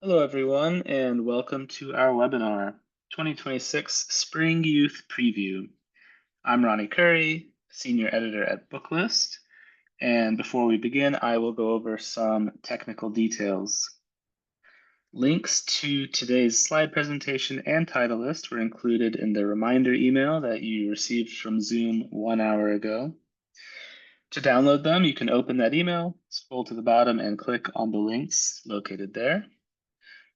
Hello, everyone, and welcome to our webinar, 2026 Spring Youth Preview. I'm Ronny Khuri, Senior Editor at Booklist, and before we begin, I will go over some technical details. Links to today's slide presentation and title list were included in the reminder email that you received from Zoom 1 hour ago. To download them, you can open that email, scroll to the bottom, and click on the links located there.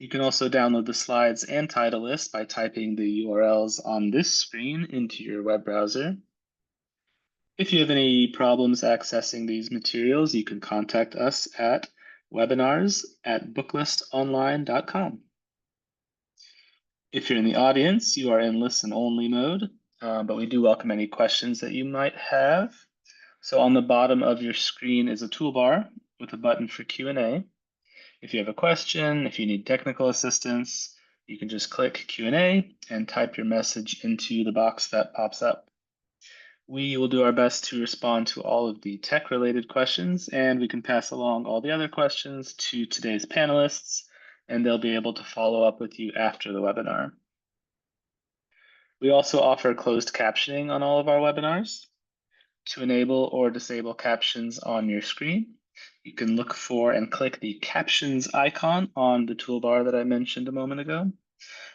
You can also download the slides and title list by typing the URLs on this screen into your web browser. If you have any problems accessing these materials, you can contact us at webinars@booklistonline.com. If you're in the audience, you are in listen-only mode, but we do welcome any questions that you might have. So on the bottom of your screen is a toolbar with a button for Q&A. If you have a question, if you need technical assistance, you can just click Q&A and type your message into the box that pops up. We will do our best to respond to all of the tech-related questions, and we can pass along all the other questions to today's panelists, and they'll be able to follow up with you after the webinar. We also offer closed captioning on all of our webinars. To enable or disable captions on your screen, you can look for and click the captions icon on the toolbar that I mentioned a moment ago.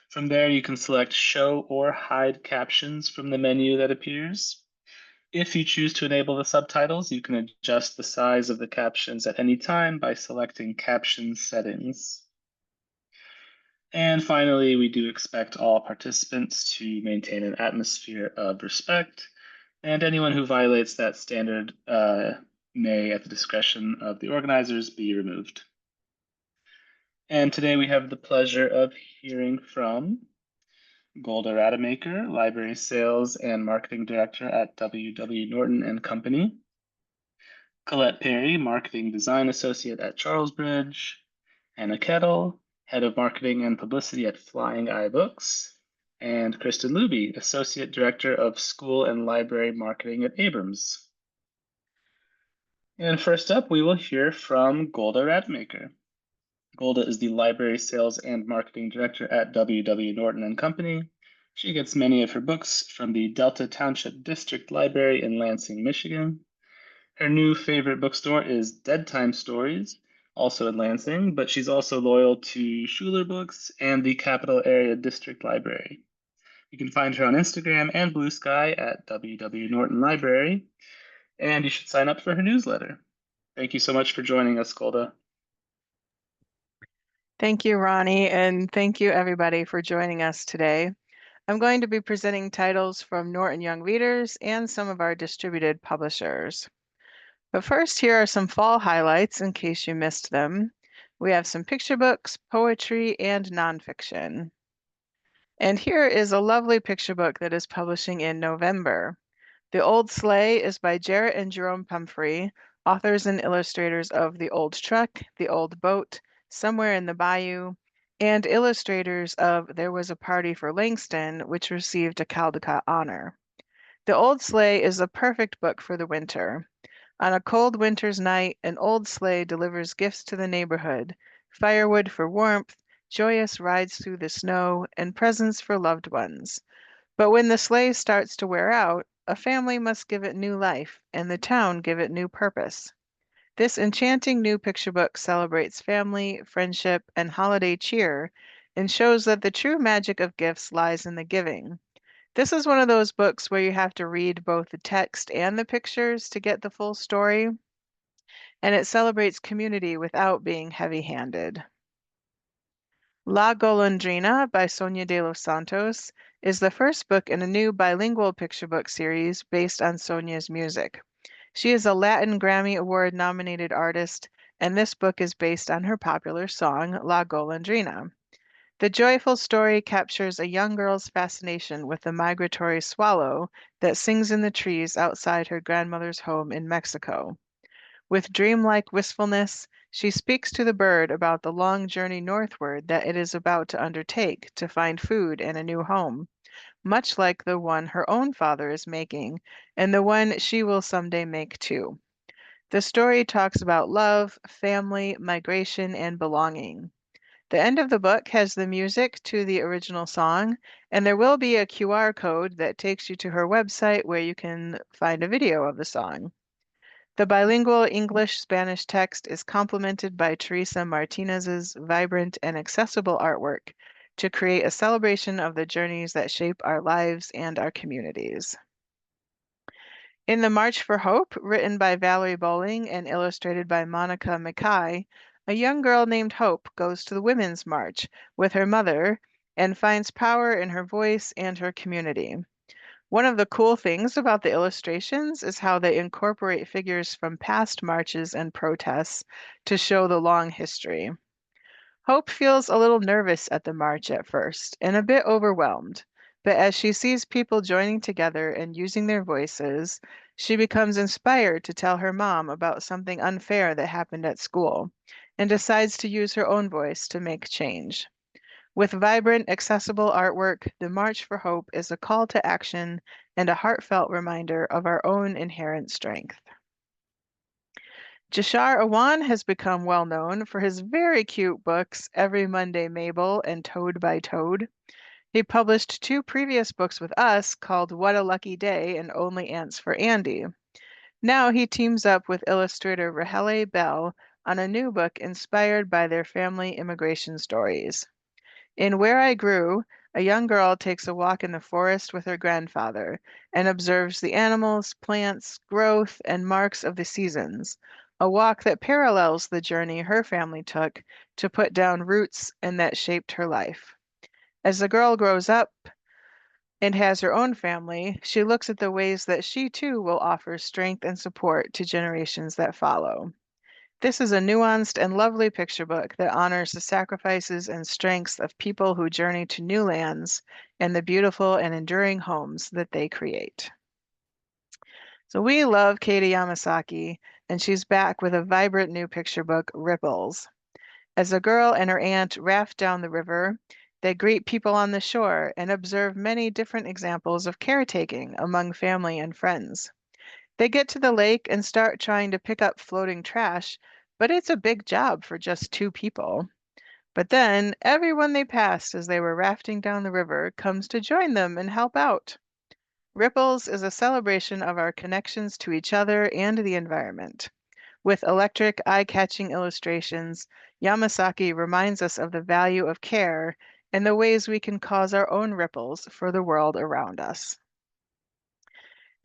From there, you can select show or hide captions from the menu that appears. If you choose to enable the subtitles, you can adjust the size of the captions at any time by selecting caption settings. And finally, we do expect all participants to maintain an atmosphere of respect, and anyone who violates that standard may, at the discretion of the organizers, be removed. And today we have the pleasure of hearing from Golda Rademacher, Library Sales and Marketing Director at W.W. Norton and Company, Colette Perry, Marketing Design Associate at Charlesbridge, Anna Kettle, Head of Marketing and Publicity at Flying Eye Books, and Kristen Luby, Associate Director of School and Library Marketing at Abrams. And first up, we will hear from Golda Rademacher. Golda is the Library Sales and Marketing Director at W.W. Norton and Company. She gets many of her books from the Delta Township District Library in Lansing, Michigan. Her new favorite bookstore is Dead Time Stories, also in Lansing, but she's also loyal to Schuler Books and the Capital Area District Library. You can find her on Instagram and Blue Sky at WW Norton Library, and you should sign up for her newsletter. Thank you so much for joining us, Golda. Thank you, Ronny, and thank you everybody for joining us today. I'm going to be presenting titles from Norton Young Readers and some of our distributed publishers. But first, here are some fall highlights in case you missed them. We have some picture books, poetry, and nonfiction. And here is a lovely picture book that is publishing in November. The Old Sleigh is by Jarrett and Jerome Pumphrey, authors and illustrators of The Old Truck, The Old Boat, Somewhere in the Bayou, and illustrators of There Was a Party for Langston, which received a Caldecott honor. The Old Sleigh is a perfect book for the winter. On a cold winter's night, an old sleigh delivers gifts to the neighborhood, firewood for warmth, joyous rides through the snow, and presents for loved ones. But when the sleigh starts to wear out, a family must give it new life, and the town give it new purpose. This enchanting new picture book celebrates family, friendship, and holiday cheer, and shows that the true magic of gifts lies in the giving. This is one of those books where you have to read both the text and the pictures to get the full story, and it celebrates community without being heavy-handed. La Golondrina by Sonia de los Santos is the first book in a new bilingual picture book series based on Sonia's music. She is a Latin Grammy Award nominated artist, and this book is based on her popular song, La Golondrina. The joyful story captures a young girl's fascination with the migratory swallow that sings in the trees outside her grandmother's home in Mexico. With dreamlike wistfulness, she speaks to the bird about the long journey northward that it is about to undertake to find food and a new home, much like the one her own father is making, and the one she will someday make too. The story talks about love, family, migration, and belonging. The end of the book has the music to the original song, and there will be a QR code that takes you to her website where you can find a video of the song. The bilingual English-Spanish text is complemented by Teresa Martinez's vibrant and accessible artwork to create a celebration of the journeys that shape our lives and our communities. In The March for Hope, written by Valerie Bowling and illustrated by Monica Mackay, a young girl named Hope goes to the Women's March with her mother and finds power in her voice and her community. One of the cool things about the illustrations is how they incorporate figures from past marches and protests to show the long history. Hope feels a little nervous at the march at first and a bit overwhelmed, but as she sees people joining together and using their voices, she becomes inspired to tell her mom about something unfair that happened at school and decides to use her own voice to make change. With vibrant, accessible artwork, the March for Hope is a call to action and a heartfelt reminder of our own inherent strength. Jashar Awan has become well known for his very cute books, Every Monday Mabel and Toad by Toad. He published 2 previous books with us called What a Lucky Day and Only Ants for Andy. Now he teams up with illustrator Rahele Bell on a new book inspired by their family immigration stories. In Where I Grew, a young girl takes a walk in the forest with her grandfather and observes the animals, plants, growth, and marks of the seasons, a walk that parallels the journey her family took to put down roots and that shaped her life. As the girl grows up and has her own family, she looks at the ways that she too will offer strength and support to generations that follow. This is a nuanced and lovely picture book that honors the sacrifices and strengths of people who journey to new lands and the beautiful and enduring homes that they create. So we love Katie Yamasaki, and she's back with a vibrant new picture book, Ripples. As a girl and her aunt raft down the river, they greet people on the shore and observe many different examples of caretaking among family and friends. They get to the lake and start trying to pick up floating trash, but it's a big job for just 2 people. But then everyone they passed as they were rafting down the river comes to join them and help out. Ripples is a celebration of our connections to each other and the environment. With electric, eye-catching illustrations, Yamasaki reminds us of the value of care and the ways we can cause our own ripples for the world around us.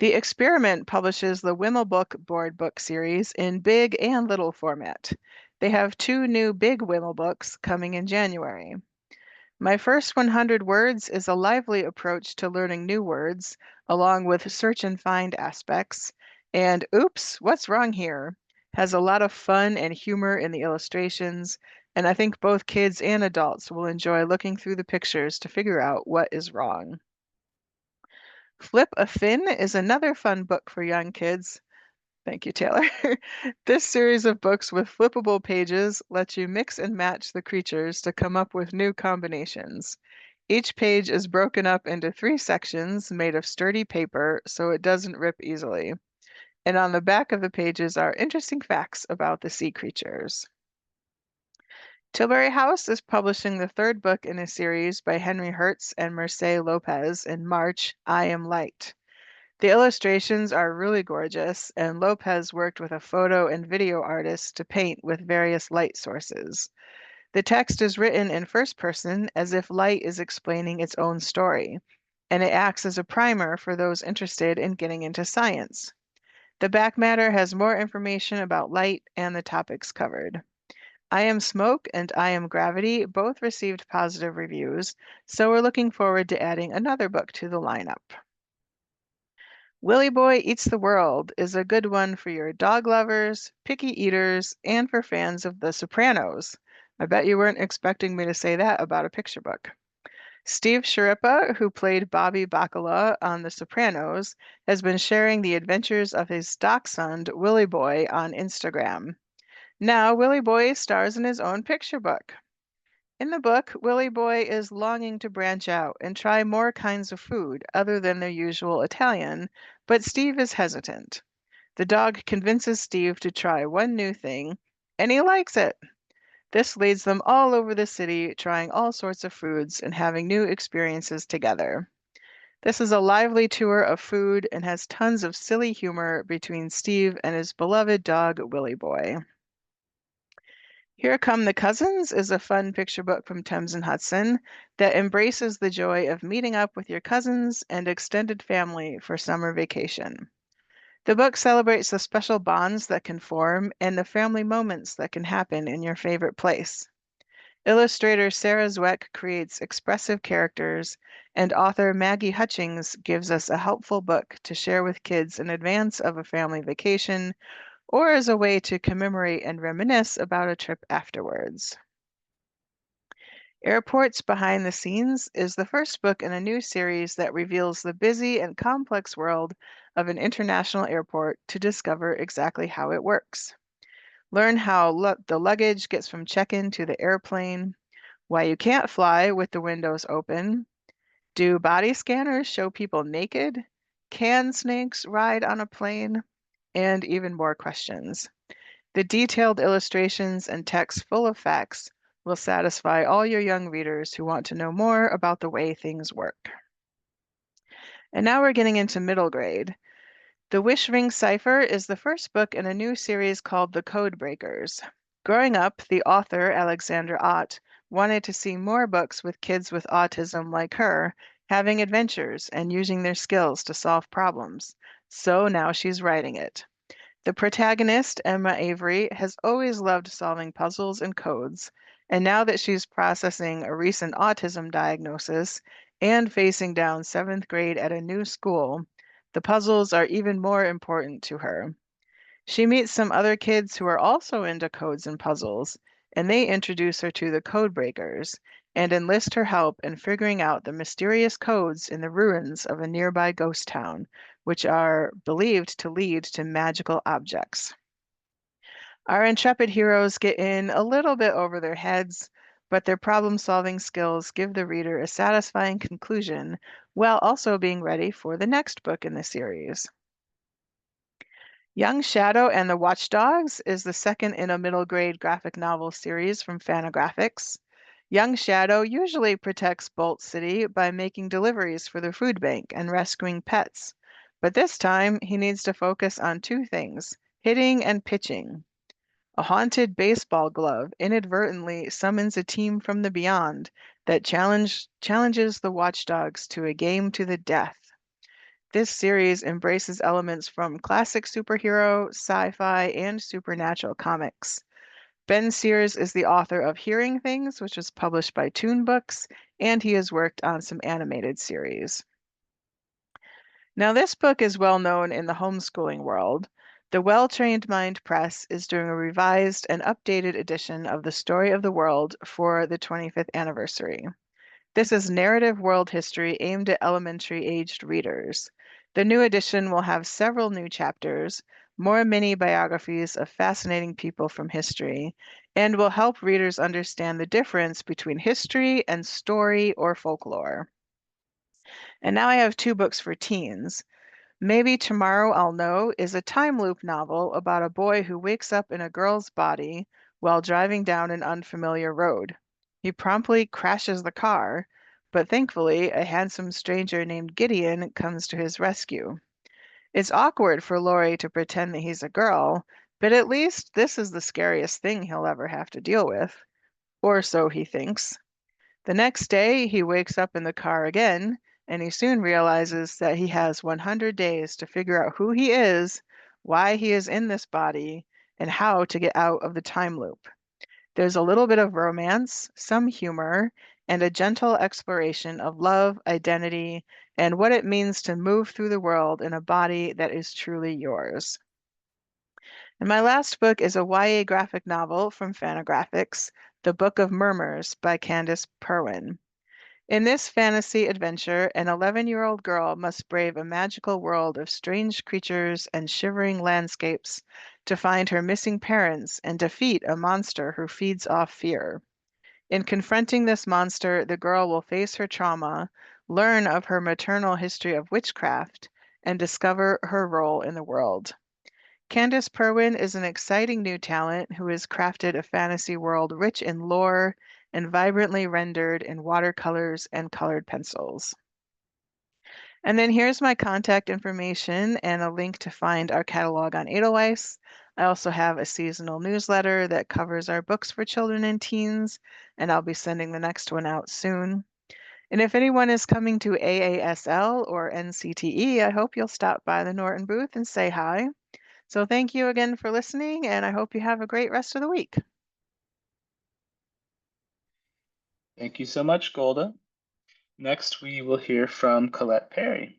The Experiment publishes the Wimmelbook board book series in big and little format. They have 2 new big Wimmelbooks coming in January. My First 100 Words is a lively approach to learning new words, along with search and find aspects. And Oops, What's Wrong Here has a lot of fun and humor in the illustrations, and I think both kids and adults will enjoy looking through the pictures to figure out what is wrong. Flip a Fin is another fun book for young kids. Thank you, Taylor. This series of books with flippable pages lets you mix and match the creatures to come up with new combinations. Each page is broken up into 3 sections made of sturdy paper so it doesn't rip easily. And on the back of the pages are interesting facts about the sea creatures. Tilbury House is publishing the 3rd book in a series by Henry Hertz and Mercedes Lopez in March, I Am Light. The illustrations are really gorgeous, and Lopez worked with a photo and video artist to paint with various light sources. The text is written in first person as if light is explaining its own story, and it acts as a primer for those interested in getting into science. The back matter has more information about light and the topics covered. I Am Smoke and I Am Gravity both received positive reviews, so we're looking forward to adding another book to the lineup. Willy Boy Eats the World is a good one for your dog lovers, picky eaters, and for fans of The Sopranos. I bet you weren't expecting me to say that about a picture book. Steve Sharippa, who played Bobby Bacala on The Sopranos, has been sharing the adventures of his dachshund, Willy Boy, on Instagram. Now, Willy Boy stars in his own picture book. In the book, Willy Boy is longing to branch out and try more kinds of food other than their usual Italian, but Steve is hesitant. The dog convinces Steve to try one new thing, and he likes it. This leads them all over the city, trying all sorts of foods and having new experiences together. This is a lively tour of food and has tons of silly humor between Steve and his beloved dog, Willie Boy. Here Come the Cousins is a fun picture book from Thames and Hudson that embraces the joy of meeting up with your cousins and extended family for summer vacation. The book celebrates the special bonds that can form and the family moments that can happen in your favorite place. Illustrator Sarah Zweck creates expressive characters, and author Maggie Hutchings gives us a helpful book to share with kids in advance of a family vacation or as a way to commemorate and reminisce about a trip afterwards. Airports Behind the Scenes is the first book in a new series that reveals the busy and complex world of an international airport to discover exactly how it works. Learn how the luggage gets from check-in to the airplane, why you can't fly with the windows open, do body scanners show people naked, can snakes ride on a plane, and even more questions. The detailed illustrations and text full of facts will satisfy all your young readers who want to know more about the way things work. And now we're getting into middle grade. The Wish Ring Cipher is the first book in a new series called The Code Breakers. Growing up, the author, Alexandra Ott, wanted to see more books with kids with autism like her, having adventures and using their skills to solve problems. So now she's writing it. The protagonist, Emma Avery, has always loved solving puzzles and codes, and now that she's processing a recent autism diagnosis and facing down seventh grade at a new school, the puzzles are even more important to her. She meets some other kids who are also into codes and puzzles, and they introduce her to the code breakers and enlist her help in figuring out the mysterious codes in the ruins of a nearby ghost town, which are believed to lead to magical objects. Our intrepid heroes get in a little bit over their heads, but their problem-solving skills give the reader a satisfying conclusion while also being ready for the next book in the series. Young Shadow and the Watchdogs is the second in a middle grade graphic novel series from Fantagraphics. Young Shadow usually protects Bolt City by making deliveries for the food bank and rescuing pets, but this time he needs to focus on two things, hitting and pitching. A haunted baseball glove inadvertently summons a team from the beyond that challenges the Watchdogs to a game to the death. This series embraces elements from classic superhero, sci-fi, and supernatural comics. Ben Sears is the author of Hearing Things, which was published by Toon Books, and he has worked on some animated series. Now, this book is well known in the homeschooling world. The Well-Trained Mind Press is doing a revised and updated edition of The Story of the World for the 25th anniversary. This is narrative world history aimed at elementary-aged readers. The new edition will have several new chapters, more mini biographies of fascinating people from history, and will help readers understand the difference between history and story or folklore. And now I have two books for teens. Maybe Tomorrow I'll Know is a time loop novel about a boy who wakes up in a girl's body while driving down an unfamiliar road. He promptly crashes the car, but thankfully, a handsome stranger named Gideon comes to his rescue. It's awkward for Laurie to pretend that he's a girl, but at least this is the scariest thing he'll ever have to deal with. Or so he thinks. The next day, he wakes up in the car again, and he soon realizes that he has 100 days to figure out who he is, why he is in this body, and how to get out of the time loop. There's a little bit of romance, some humor, and a gentle exploration of love, identity, and what it means to move through the world in a body that is truly yours. And my last book is a YA graphic novel from Fantagraphics, The Book of Murmurs by Candace Perwin. In this fantasy adventure, an 11-year-old girl must brave a magical world of strange creatures and shivering landscapes to find her missing parents and defeat a monster who feeds off fear. In confronting this monster, the girl will face her trauma, learn of her maternal history of witchcraft, and discover her role in the world. Candace Perwin is an exciting new talent who has crafted a fantasy world rich in lore and vibrantly rendered in watercolors and colored pencils. And then here's my contact information and a link to find our catalog on Edelweiss. I also have a seasonal newsletter that covers our books for children and teens, and I'll be sending the next one out soon. And if anyone is coming to AASL or NCTE, I hope you'll stop by the Norton booth and say hi. So thank you again for listening, and I hope you have a great rest of the week. Thank you so much, Golda. Next, we will hear from Colette Perry.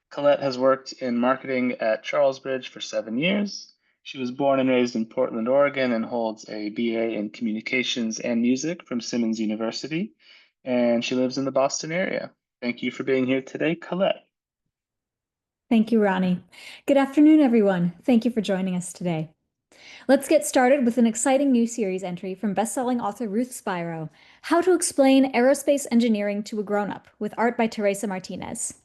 Colette has worked in marketing at Charlesbridge for 7 years. She was born and raised in Portland, Oregon, and holds a BA in Communications and Music from Simmons University, and she lives in the Boston area. Thank you for being here today, Colette. Thank you, Ronnie. Good afternoon, everyone. Thank you for joining us today. Let's get started with an exciting new series entry from bestselling author Ruth Spiro, How to Explain Aerospace Engineering to a Grown-Up, with art by Teresa Martinez.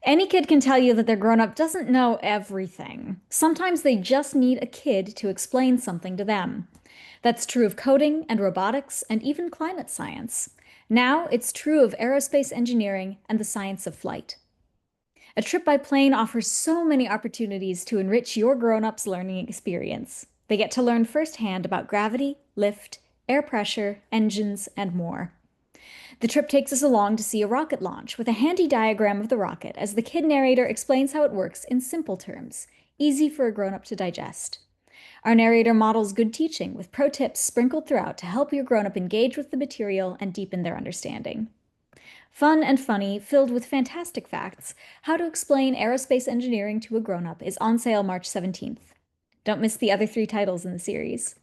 Any kid can tell you that their grown-up doesn't know everything. Sometimes they just need a kid to explain something to them. That's true of coding and robotics and even climate science. Now it's true of aerospace engineering and the science of flight. A trip by plane offers so many opportunities to enrich your grown-up's learning experience. They get to learn firsthand about gravity, lift, air pressure, engines, and more. The trip takes us along to see a rocket launch with a handy diagram of the rocket as the kid narrator explains how it works in simple terms, easy for a grown-up to digest. Our narrator models good teaching with pro tips sprinkled throughout to help your grown-up engage with the material and deepen their understanding. Fun and funny, filled with fantastic facts, How to Explain Aerospace Engineering to a Grown-Up is on sale March 17th. Don't miss the other 3 titles in the series.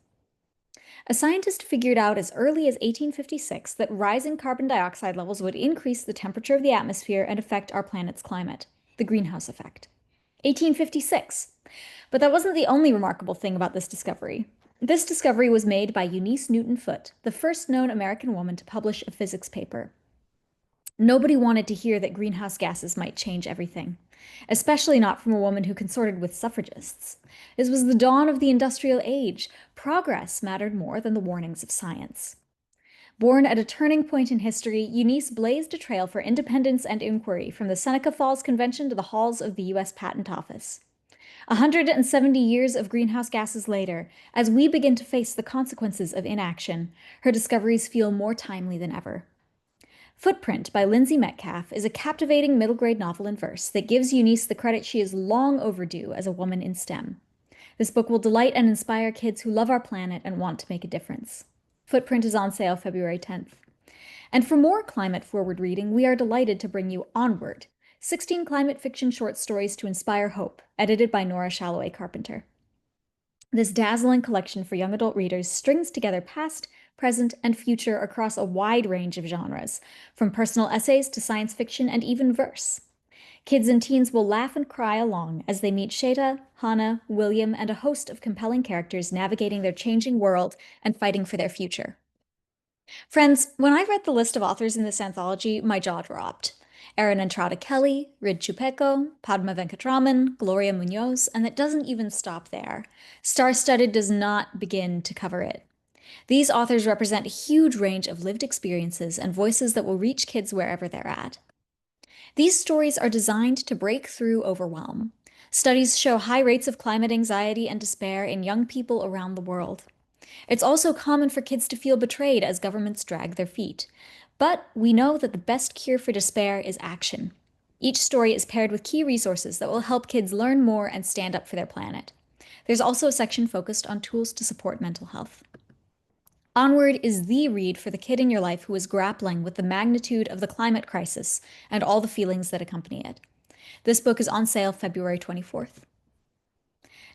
A scientist figured out as early as 1856 that rising carbon dioxide levels would increase the temperature of the atmosphere and affect our planet's climate, the greenhouse effect. 1856. But that wasn't the only remarkable thing about this discovery. This discovery was made by Eunice Newton Foote, the first known American woman to publish a physics paper. Nobody wanted to hear that greenhouse gases might change everything, especially not from a woman who consorted with suffragists. This was the dawn of the industrial age. Progress mattered more than the warnings of science. Born at a turning point in history, Eunice blazed a trail for independence and inquiry from the Seneca Falls Convention to the halls of the U.S. Patent Office. 170 years of greenhouse gases later, as we begin to face the consequences of inaction, her discoveries feel more timely than ever. Footprint by Lindsay Metcalf is a captivating middle-grade novel in verse that gives Eunice the credit she is long overdue as a woman in STEM. This book will delight and inspire kids who love our planet and want to make a difference. Footprint is on sale February 10th. And for more climate-forward reading, we are delighted to bring you Onward, 16 climate fiction short stories to inspire hope, edited by Nora Shalloway Carpenter. This dazzling collection for young adult readers strings together past, present, and future across a wide range of genres, from personal essays to science fiction and even verse. Kids and teens will laugh and cry along as they meet Sheta, Hannah, William, and a host of compelling characters navigating their changing world and fighting for their future. Friends, when I read the list of authors in this anthology, my jaw dropped. Erin Entrada Kelly, Rid Chupeco, Padma Venkatraman, Gloria Munoz, and it doesn't even stop there. Star-studded does not begin to cover it. These authors represent a huge range of lived experiences and voices that will reach kids wherever they're at. These stories are designed to break through overwhelm. Studies show high rates of climate anxiety and despair in young people around the world. It's also common for kids to feel betrayed as governments drag their feet. But we know that the best cure for despair is action. Each story is paired with key resources that will help kids learn more and stand up for their planet. There's also a section focused on tools to support mental health. Onward is the read for the kid in your life who is grappling with the magnitude of the climate crisis and all the feelings that accompany it. This book is on sale February 24th.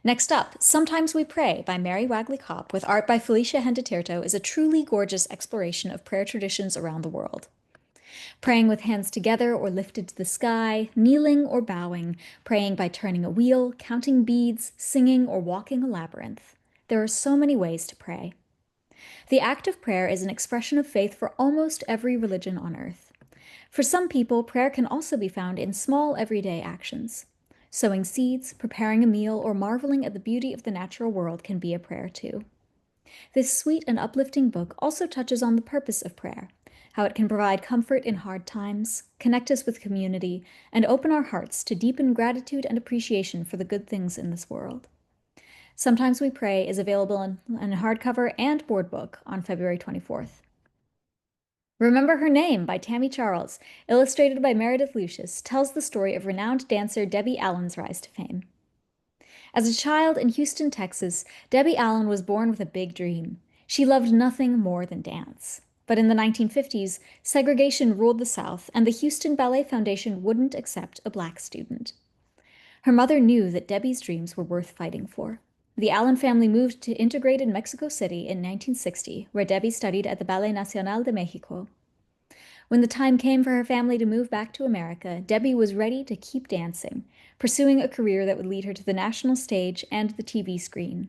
Next up, Sometimes We Pray by Mary Wagley Kopp with art by Felicia Hendeterto is a truly gorgeous exploration of prayer traditions around the world. Praying with hands together or lifted to the sky, kneeling or bowing, praying by turning a wheel, counting beads, singing, or walking a labyrinth. There are so many ways to pray. The act of prayer is an expression of faith for almost every religion on earth. For some people, prayer can also be found in small everyday actions. Sowing seeds, preparing a meal, or marveling at the beauty of the natural world can be a prayer too. This sweet and uplifting book also touches on the purpose of prayer, how it can provide comfort in hard times, connect us with community, and open our hearts to deepen gratitude and appreciation for the good things in this world. Sometimes We Pray is available in hardcover and board book on February 24th. Remember Her Name by Tammy Charles, illustrated by Meredith Lucius, tells the story of renowned dancer Debbie Allen's rise to fame. As a child in Houston, Texas, Debbie Allen was born with a big dream. She loved nothing more than dance. But in the 1950s, segregation ruled the South, and the Houston Ballet Foundation wouldn't accept a Black student. Her mother knew that Debbie's dreams were worth fighting for. The Allen family moved to integrated Mexico City in 1960, where Debbie studied at the Ballet Nacional de Mexico. When the time came for her family to move back to America, Debbie was ready to keep dancing, pursuing a career that would lead her to the national stage and the TV screen.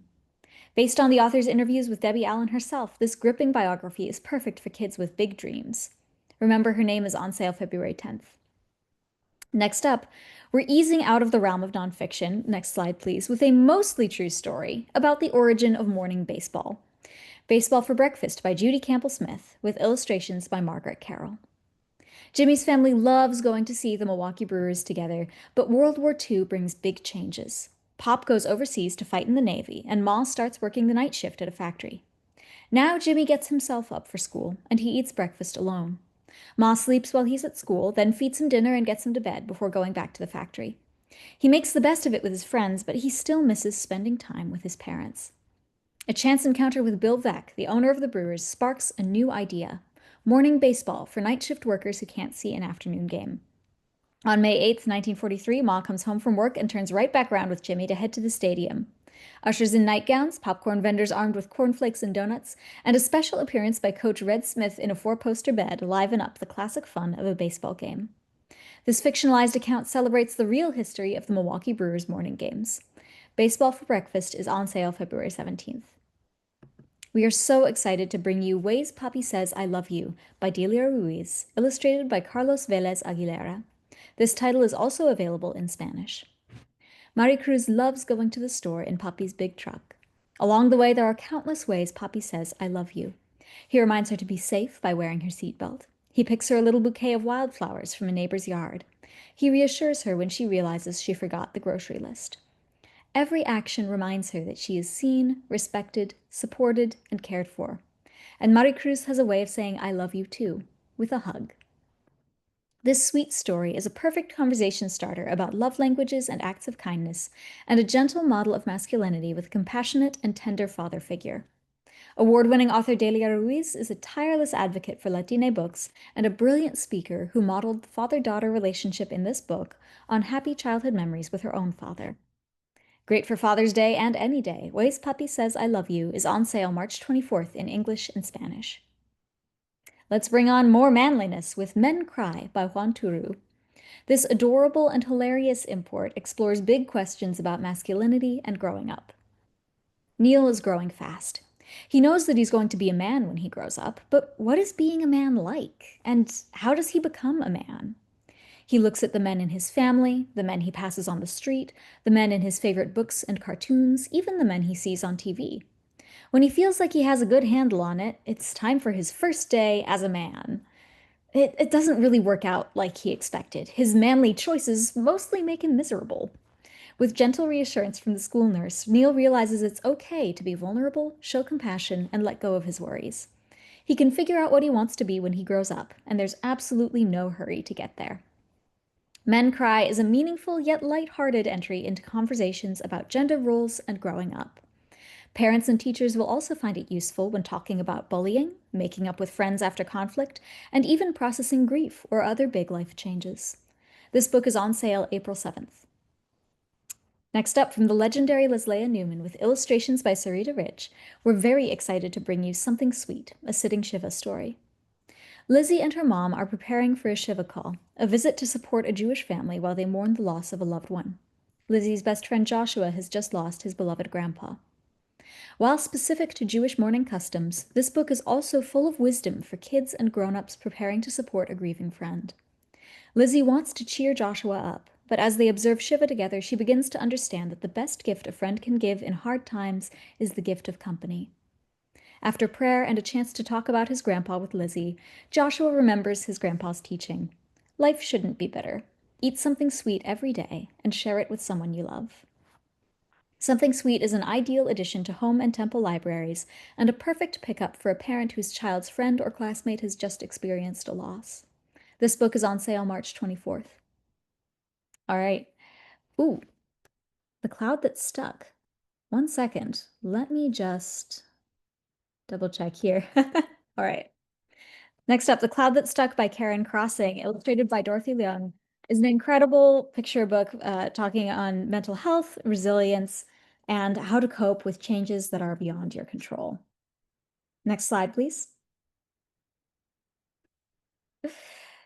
Based on the author's interviews with Debbie Allen herself, this gripping biography is perfect for kids with big dreams. Remember Her Name is on sale February 10th. Next up, we're easing out of the realm of nonfiction, next slide please, with a mostly true story about the origin of morning baseball. Baseball for Breakfast by Judy Campbell Smith, with illustrations by Margaret Carroll. Jimmy's family loves going to see the Milwaukee Brewers together, but World War II brings big changes. Pop goes overseas to fight in the Navy, and Ma starts working the night shift at a factory. Now Jimmy gets himself up for school, and he eats breakfast alone. Ma sleeps while he's at school, then feeds him dinner and gets him to bed before going back to the factory. He makes the best of it with his friends, but he still misses spending time with his parents. A chance encounter with Bill Veck, the owner of the Brewers, sparks a new idea: morning baseball for night shift workers who can't see an afternoon game. On May 8, 1943, Ma comes home from work and turns right back around with Jimmy to head to the stadium. Ushers in nightgowns, popcorn vendors armed with cornflakes and donuts, and a special appearance by Coach Red Smith in a four-poster bed liven up the classic fun of a baseball game. This fictionalized account celebrates the real history of the Milwaukee Brewers morning games. Baseball for Breakfast is on sale February 17th. We are so excited to bring you Ways Papi Says I Love You by Delia Ruiz, illustrated by Carlos Vélez Aguilera. This title is also available in Spanish. Maricruz loves going to the store in Papi's big truck. Along the way, there are countless ways Papi says I love you. He reminds her to be safe by wearing her seatbelt. He picks her a little bouquet of wildflowers from a neighbor's yard. He reassures her when she realizes she forgot the grocery list. Every action reminds her that she is seen, respected, supported, and cared for. And Maricruz has a way of saying I love you too, with a hug. This sweet story is a perfect conversation starter about love languages and acts of kindness, and a gentle model of masculinity with a compassionate and tender father figure. Award-winning author Delia Ruiz is a tireless advocate for Latina books and a brilliant speaker who modeled the father-daughter relationship in this book on happy childhood memories with her own father. Great for Father's Day and any day, Ways Papi Says I Love You is on sale March 24th in English and Spanish. Let's bring on more manliness with Men Cry by Juan Turu. This adorable and hilarious import explores big questions about masculinity and growing up. Neil is growing fast. He knows that he's going to be a man when he grows up, but what is being a man like? And how does he become a man? He looks at the men in his family, the men he passes on the street, the men in his favorite books and cartoons, even the men he sees on TV. When he feels like he has a good handle on it, it's time for his first day as a man. It doesn't really work out like he expected. His manly choices mostly make him miserable. With gentle reassurance from the school nurse, Neil realizes it's okay to be vulnerable, show compassion, and let go of his worries. He can figure out what he wants to be when he grows up, and there's absolutely no hurry to get there. Men Cry is a meaningful yet light-hearted entry into conversations about gender roles and growing up. Parents and teachers will also find it useful when talking about bullying, making up with friends after conflict, and even processing grief or other big life changes. This book is on sale April 7th. Next up, from the legendary Leslia Newman with illustrations by Sarita Rich, we're very excited to bring you Something Sweet, a sitting Shiva story. Lizzie and her mom are preparing for a Shiva call, a visit to support a Jewish family while they mourn the loss of a loved one. Lizzie's best friend Joshua has just lost his beloved grandpa. While specific to Jewish mourning customs, this book is also full of wisdom for kids and grown-ups preparing to support a grieving friend. Lizzie wants to cheer Joshua up, but as they observe Shiva together, she begins to understand that the best gift a friend can give in hard times is the gift of company. After prayer and a chance to talk about his grandpa with Lizzie, Joshua remembers his grandpa's teaching. Life shouldn't be bitter. Eat something sweet every day and share it with someone you love. Something Sweet is an ideal addition to home and temple libraries and a perfect pickup for a parent whose child's friend or classmate has just experienced a loss. This book is on sale March 24th. All right. Ooh, The Cloud That Stuck. 1 second. Let me just double check here. All right. Next up, The Cloud That Stuck by Karen Crossing, illustrated by Dorothy Leung, is an incredible picture book talking on mental health, resilience, and how to cope with changes that are beyond your control. Next slide, please.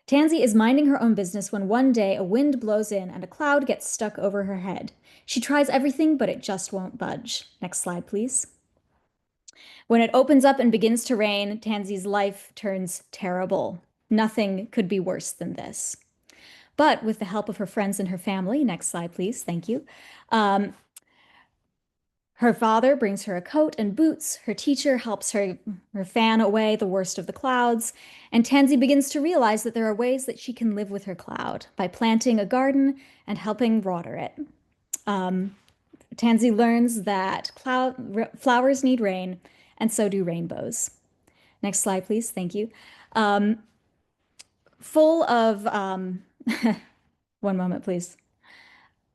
Tansy is minding her own business when one day a wind blows in and a cloud gets stuck over her head. She tries everything, but it just won't budge. Next slide, please. When it opens up and begins to rain, Tansy's life turns terrible. Nothing could be worse than this. But with the help of her friends and her family, next slide, please, thank you. Her father brings her a coat and boots. Her teacher helps her fan away the worst of the clouds. And Tansy begins to realize that there are ways that she can live with her cloud by planting a garden and helping water it. Tansy learns that flowers need rain, and so do rainbows. Next slide, please. Thank you. Full of, 1 moment, please.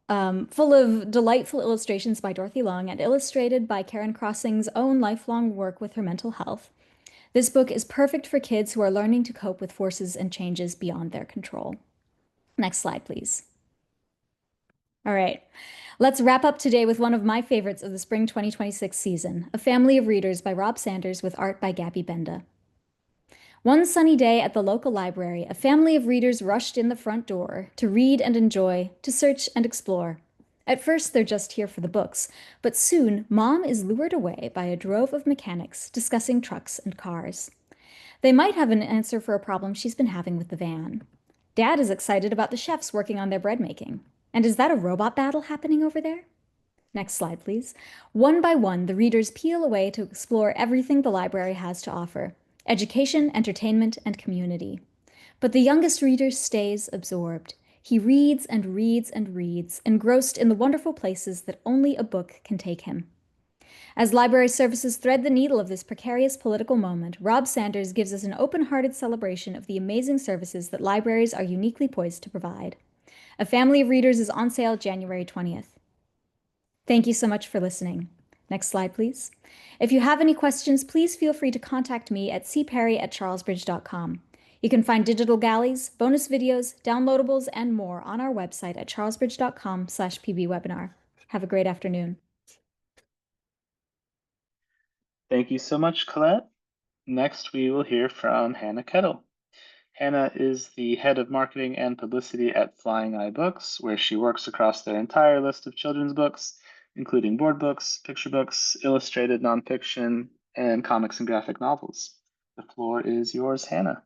Full of delightful illustrations by Dorothy Leung and illustrated by Karen Crossing's own lifelong work with her mental health. This book is perfect for kids who are learning to cope with forces and changes beyond their control. Next slide, please. All right, let's wrap up today with one of my favorites of the spring 2026 season, A Family of Readers by Rob Sanders with art by Gabby Benda. One sunny day at the local library, a family of readers rushed in the front door to read and enjoy, to search and explore. At first, they're just here for the books, but soon, Mom is lured away by a drove of mechanics discussing trucks and cars. They might have an answer for a problem she's been having with the van. Dad is excited about the chefs working on their bread making. And is that a robot battle happening over there? Next slide, please. One by one, the readers peel away to explore everything the library has to offer: education, entertainment, and community. But the youngest reader stays absorbed. He reads and reads and reads, engrossed in the wonderful places that only a book can take him. As library services thread the needle of this precarious political moment, Rob Sanders gives us an open-hearted celebration of the amazing services that libraries are uniquely poised to provide. A Family of Readers is on sale January 20th. Thank you so much for listening. Next slide, please. If you have any questions, please feel free to contact me at cperry@charlesbridge.com. You can find digital galleys, bonus videos, downloadables, and more on our website at charlesbridge.com/pbwebinar. Have a great afternoon. Thank you so much, Colette. Next, we will hear from Hannah Kettle. Hannah is the head of marketing and publicity at Flying Eye Books, where she works across their entire list of children's books, including board books, picture books, illustrated nonfiction, and comics and graphic novels. The floor is yours, Hannah.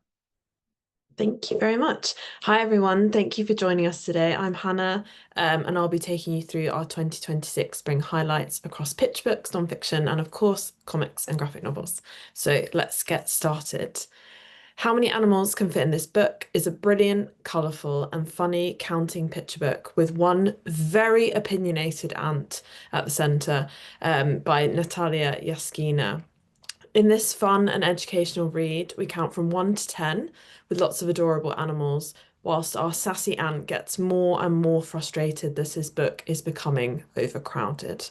Thank you very much. Hi, everyone. Thank you for joining us today. I'm Hannah, and I'll be taking you through our 2026 spring highlights across picture books, nonfiction, and of course, comics and graphic novels. So let's get started. How Many Animals Can Fit in This Book is a brilliant, colourful, and funny counting picture book with one very opinionated ant at the centre, by Natalia Yaskina. In this fun and educational read, we count from 1 to 10 with lots of adorable animals, whilst our sassy ant gets more and more frustrated that his book is becoming overcrowded.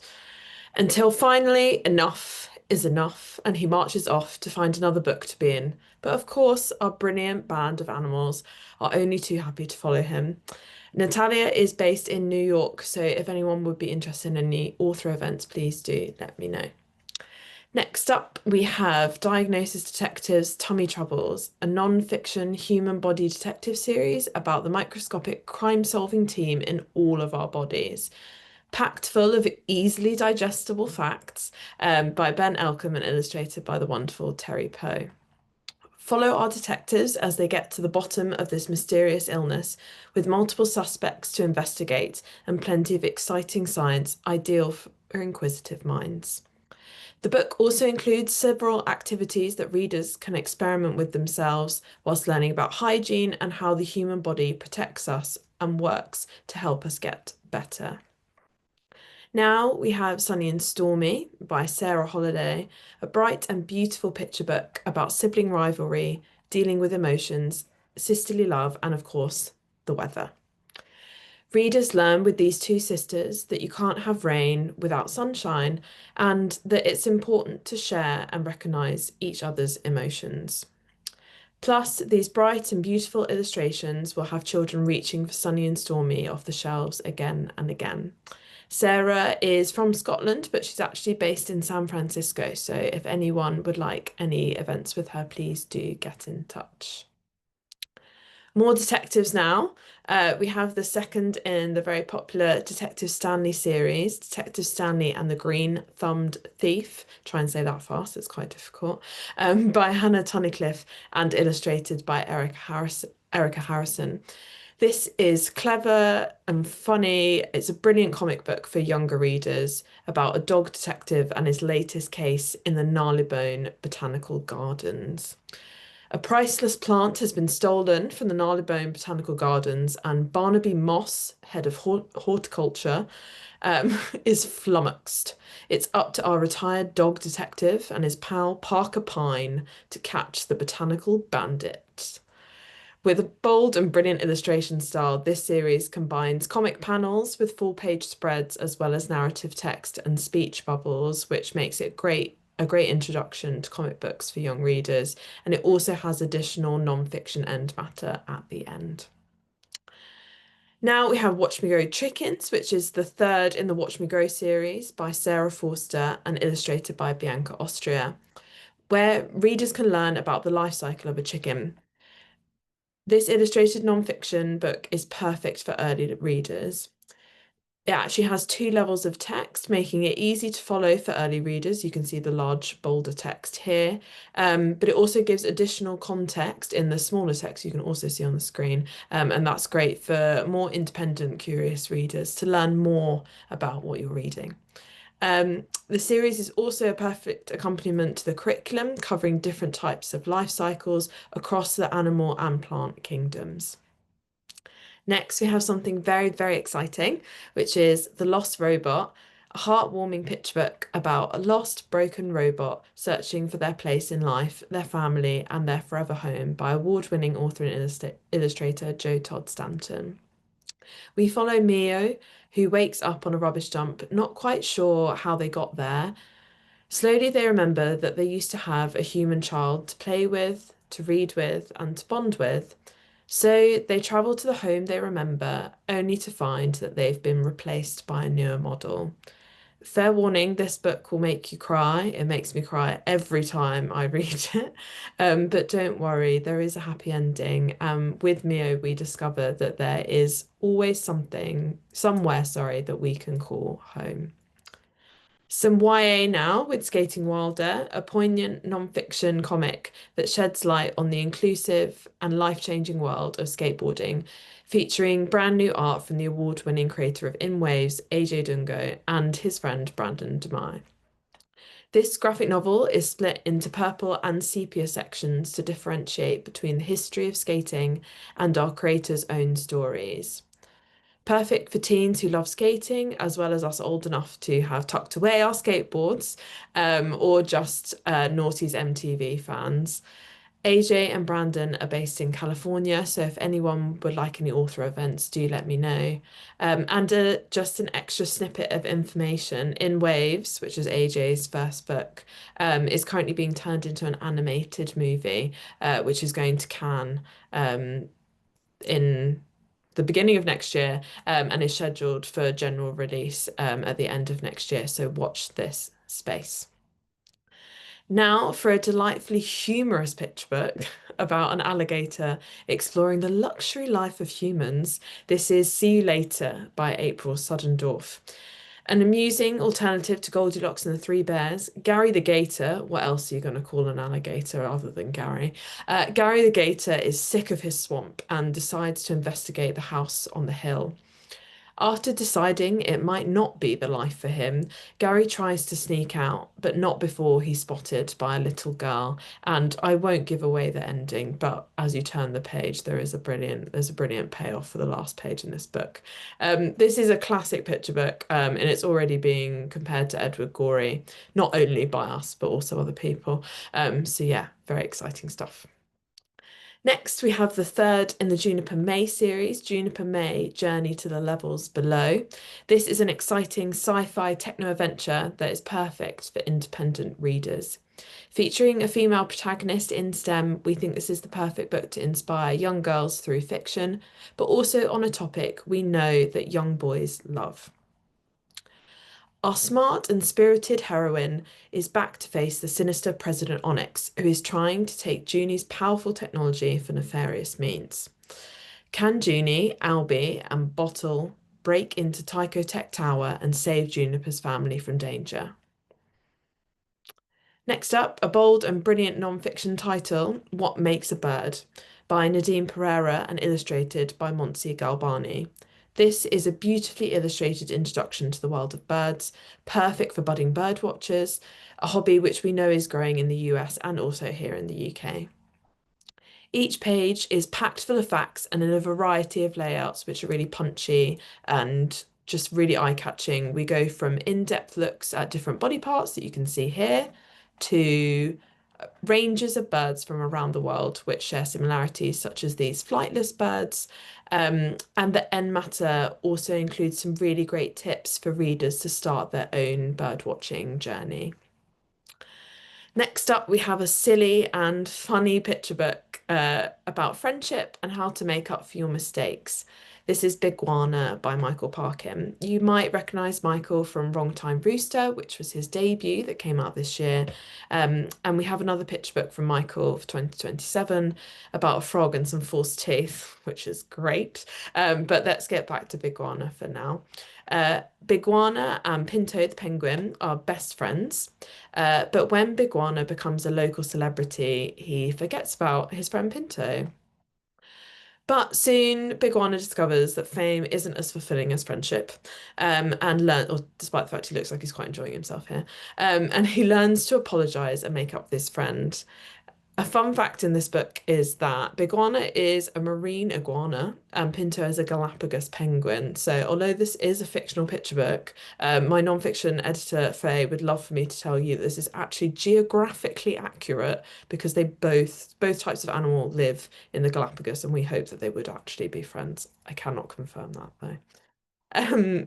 Until finally, enough is enough, and he marches off to find another book to be in. But of course, our brilliant band of animals are only too happy to follow him. Natalia is based in New York, so if anyone would be interested in any author events, please do let me know. Next up, we have Diagnosis Detectives' Tummy Troubles, a non-fiction human body detective series about the microscopic crime-solving team in all of our bodies. Packed full of easily digestible facts, by Ben Elkham and illustrated by the wonderful Terry Poe. Follow our detectives as they get to the bottom of this mysterious illness, with multiple suspects to investigate and plenty of exciting science, ideal for inquisitive minds. The book also includes several activities that readers can experiment with themselves whilst learning about hygiene and how the human body protects us and works to help us get better. Now we have Sunny and Stormy by Sarah Holiday, a bright and beautiful picture book about sibling rivalry, dealing with emotions, sisterly love, and of course, the weather. Readers learn with these two sisters that you can't have rain without sunshine, and that it's important to share and recognise each other's emotions. Plus, these bright and beautiful illustrations will have children reaching for Sunny and Stormy off the shelves again and again. Sarah is from Scotland, but she's actually based in San Francisco, so if anyone would like any events with her, please do get in touch. More detectives now. We have the second in the very popular Detective Stanley series, Detective Stanley and the Green-Thumbed Thief. Try and say that fast, it's quite difficult. By Hannah Tunnicliffe and illustrated by Erica Harrison. This is clever and funny. It's a brilliant comic book for younger readers about a dog detective and his latest case in the Gnarlybone Botanical Gardens. A priceless plant has been stolen from the Gnarlybone Botanical Gardens, and Barnaby Moss, head of horticulture, is flummoxed. It's up to our retired dog detective and his pal Parker Pine to catch the botanical bandit. With a bold and brilliant illustration style, this series combines comic panels with full-page spreads as well as narrative text and speech bubbles, which makes it a great introduction to comic books for young readers, and it also has additional non-fiction end matter at the end. Now we have Watch Me Grow Chickens, which is the third in the Watch Me Grow series by Sarah Forster and illustrated by Bianca Austria, where readers can learn about the life cycle of a chicken. This illustrated non-fiction book is perfect for early readers. It actually has 2 levels of text, making it easy to follow for early readers. You can see the large, bolder text here, but it also gives additional context in the smaller text you can also see on the screen, and that's great for more independent, curious readers to learn more about what you're reading. The series is also a perfect accompaniment to the curriculum, covering different types of life cycles across the animal and plant kingdoms. Next, we have something very, very exciting, which is The Lost Robot, a heartwarming picture book about a lost, broken robot searching for their place in life, their family, and their forever home by award-winning author and illustrator Jo Todd Stanton. We follow Mio, who wakes up on a rubbish dump, not quite sure how they got there. Slowly, they remember that they used to have a human child to play with, to read with, and to bond with. So they travel to the home they remember, only to find that they've been replaced by a newer model. Fair warning, this book will make you cry. It makes me cry every time I read it. But don't worry, there is a happy ending. With Mio, we discover that there is always somewhere, that we can call home. Some YA now with Skating Wilder, a poignant non-fiction comic that sheds light on the inclusive and life-changing world of skateboarding, featuring brand new art from the award-winning creator of In Waves, AJ Dungo, and his friend Brandon DeMai. This graphic novel is split into purple and sepia sections to differentiate between the history of skating and our creator's own stories. Perfect for teens who love skating, as well as us old enough to have tucked away our skateboards, or just noughties MTV fans. AJ and Brandon are based in California, so if anyone would like any author events, do let me know. And just an extra snippet of information, In Waves, which is AJ's first book, is currently being turned into an animated movie, which is going to Cannes in the beginning of next year, and is scheduled for general release at the end of next year, so watch this space. Now for a delightfully humorous picture book about an alligator exploring the luxury life of humans. This is See You Later by April Suddendorf. An amusing alternative to Goldilocks and the Three Bears, Gary the Gator, what else are you going to call an alligator other than Gary? Gary the Gator is sick of his swamp and decides to investigate the house on the hill. After deciding it might not be the life for him, Gary tries to sneak out, but not before he's spotted by a little girl. And I won't give away the ending, but as you turn the page, there's a brilliant payoff for the last page in this book. This is a classic picture book, and it's already being compared to Edward Gorey, not only by us, but also other people. So yeah, very exciting stuff. Next, we have the third in the Juniper May series, Juniper May, Journey to the Levels Below. This is an exciting sci-fi techno-adventure that is perfect for independent readers. Featuring a female protagonist in STEM, we think this is the perfect book to inspire young girls through fiction, but also on a topic we know that young boys love. Our smart and spirited heroine is back to face the sinister President Onyx, who is trying to take Junie's powerful technology for nefarious means. Can Junie, Albie, and Bottle break into Tycho Tech Tower and save Juniper's family from danger? Next up, a bold and brilliant non-fiction title, What Makes a Bird, by Nadine Pereira and illustrated by Monsi Galbani. This is a beautifully illustrated introduction to the world of birds, perfect for budding bird watchers, a hobby which we know is growing in the US and also here in the UK. Each page is packed full of facts and in a variety of layouts which are really punchy and just really eye-catching. We go from in-depth looks at different body parts that you can see here to ranges of birds from around the world which share similarities, such as these flightless birds. And the end matter also includes some really great tips for readers to start their own birdwatching journey. Next up, we have a silly and funny picture book about friendship and how to make up for your mistakes. This is Biguana by Michael Parkin. You might recognise Michael from Wrong Time Rooster, which was his debut that came out this year. And we have another picture book from Michael for 2027 about a frog and some false teeth, which is great. But let's get back to Biguana for now. Biguana and Pinto the penguin are best friends, but when Biguana becomes a local celebrity, he forgets about his friend Pinto. But soon, Biguana discovers that fame isn't as fulfilling as friendship, and despite the fact he looks like he's quite enjoying himself here, and he learns to apologise and make up with his friend. A fun fact in this book is that Biguana is a marine iguana and Pinto is a Galapagos penguin. So although this is a fictional picture book, my non-fiction editor, Faye, would love for me to tell you that this is actually geographically accurate because they both types of animal live in the Galapagos and we hope that they would actually be friends. I cannot confirm that though.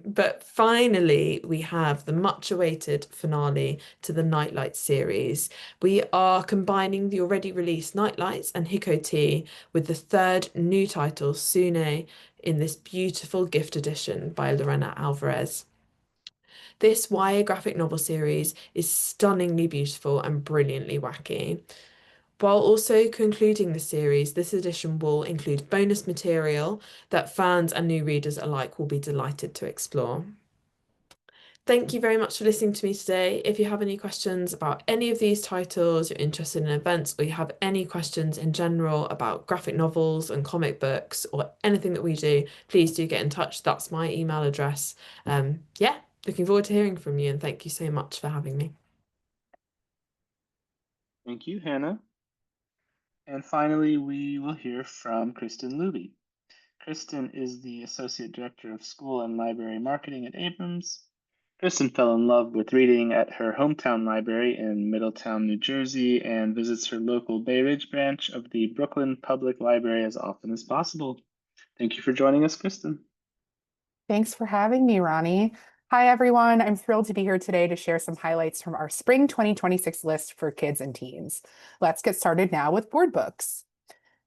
But finally, we have the much-awaited finale to the Nightlight series. We are combining the already released Nightlights and Hiko Tea with the third new title, Sune, in this beautiful gift edition by Lorena Alvarez. This YA graphic novel series is stunningly beautiful and brilliantly wacky. While also concluding the series, this edition will include bonus material that fans and new readers alike will be delighted to explore. Thank you very much for listening to me today. If you have any questions about any of these titles, you're interested in events, or you have any questions in general about graphic novels and comic books or anything that we do, please do get in touch. That's my email address. Yeah, looking forward to hearing from you and thank you so much for having me. Thank you, Hannah. And finally, we will hear from Kristen Luby. Kristen is the Associate Director of School and Library Marketing at Abrams. Kristen fell in love with reading at her hometown library in Middletown, New Jersey, and visits her local Bay Ridge branch of the Brooklyn Public Library as often as possible. Thank you for joining us, Kristen. Thanks for having me, Ronnie. Hi, everyone. I'm thrilled to be here today to share some highlights from our spring 2026 list for kids and teens. Let's get started now with board books.